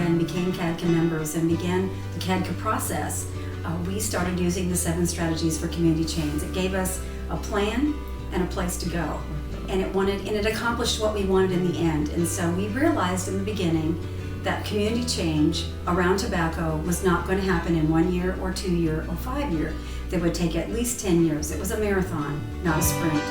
and became CADCA members and began the CADCA process, we started using the 7 strategies for community change. It gave us a plan and a place to go. And it accomplished what we wanted in the end. And so we realized in the beginning that community change around tobacco was not going to happen in 1 year or 2 year or 5 year. That would take at least 10 years. It was a marathon, not a sprint.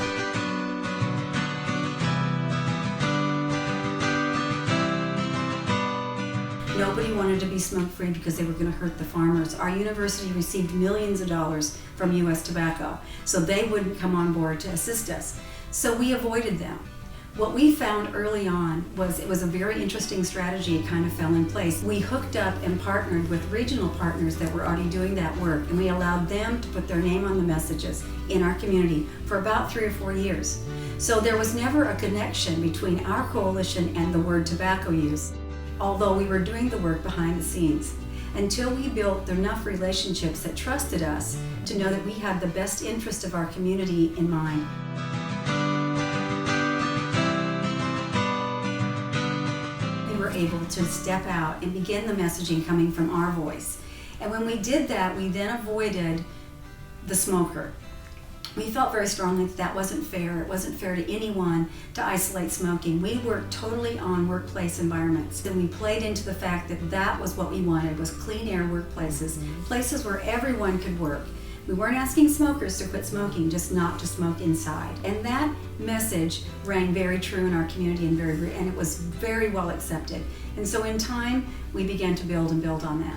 Nobody wanted to be smoke-free because they were going to hurt the farmers. Our university received millions of dollars from U.S. Tobacco, so they wouldn't come on board to assist us. So we avoided them. What we found early on was it was a very interesting strategy. It kind of fell in place. We hooked up and partnered with regional partners that were already doing that work, and we allowed them to put their name on the messages in our community for about 3 or 4 years. So there was never a connection between our coalition and the word tobacco use, although we were doing the work behind the scenes, until we built enough relationships that trusted us to know that we had the best interest of our community in mind. We were able to step out and begin the messaging coming from our voice. And when we did that, we then avoided the smoker. We felt very strongly that that wasn't fair. It wasn't fair to anyone to isolate smoking. We worked totally on workplace environments. And we played into the fact that that was what we wanted, was clean air workplaces, places where everyone could work. We weren't asking smokers to quit smoking, just not to smoke inside. And that message rang very true in our community and it was very well accepted. And so in time, we began to build on that.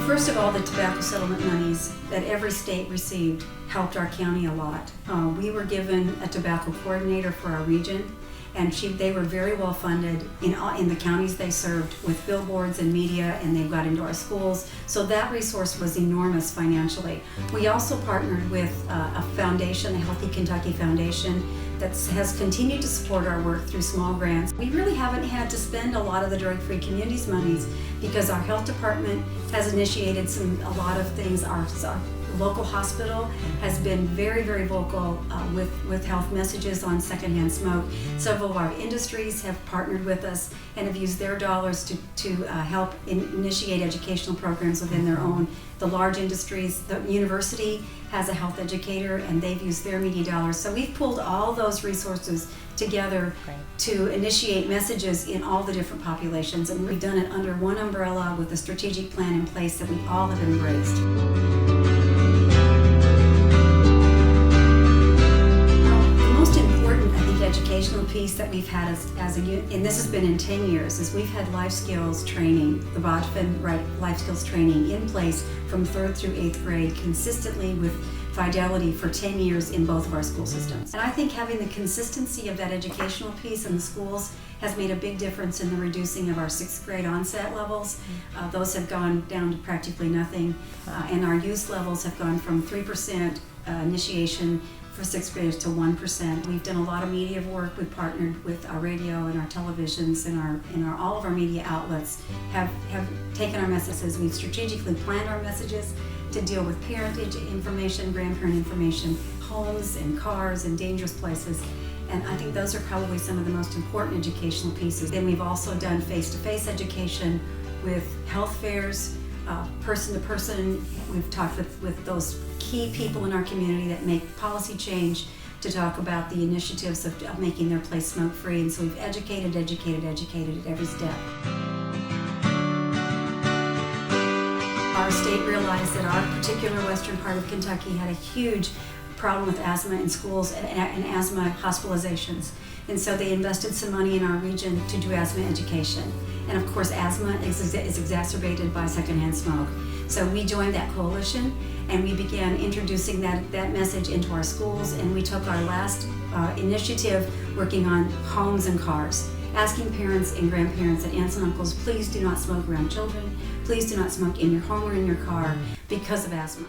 First of all, the tobacco settlement monies that every state received helped our county a lot. We were given a tobacco coordinator for our region, and they were very well funded in the counties they served with billboards and media, and they got into our schools. So that resource was enormous financially. We also partnered with a foundation, the Healthy Kentucky Foundation, that has continued to support our work through small grants. We really haven't had to spend a lot of the Drug-Free Communities monies because our health department has initiated a lot of things. Our local hospital has been very, very vocal with health messages on secondhand smoke. Several of our industries have partnered with us and have used their dollars to help initiate educational programs within their own. The large industries, the university has a health educator and they've used their media dollars. So we've pulled all those resources together to initiate messages in all the different populations, and we've done it under one umbrella with a strategic plan in place that we all have embraced. Educational piece that we've had as a unit, and this has been in 10 years, is we've had life skills training, the Bodfin life skills training in place from 3rd through 8th grade consistently with fidelity for 10 years in both of our school systems. And I think having the consistency of that educational piece in the schools has made a big difference in the reducing of our 6th grade onset levels. Those have gone down to practically nothing, and our youth levels have gone from 3% initiation for 6th graders to 1%. We've done a lot of media work. We've partnered with our radio and our televisions and all of our media outlets have taken our messages. We've strategically planned our messages to deal with parent information, grandparent information, homes and cars and dangerous places. And I think those are probably some of the most important educational pieces. Then we've also done face-to-face education with health fairs, person to person. We've talked with those key people in our community that make policy change to talk about the initiatives of making their place smoke-free. And so we've educated at every step. Our state realized that our particular western part of Kentucky had a huge problem with asthma in schools and asthma hospitalizations. And so they invested some money in our region to do asthma education. And of course, asthma is exacerbated by secondhand smoke. So we joined that coalition and we began introducing that message into our schools, and we took our last initiative working on homes and cars, asking parents and grandparents and aunts and uncles, please do not smoke around children, please do not smoke in your home or in your car because of asthma.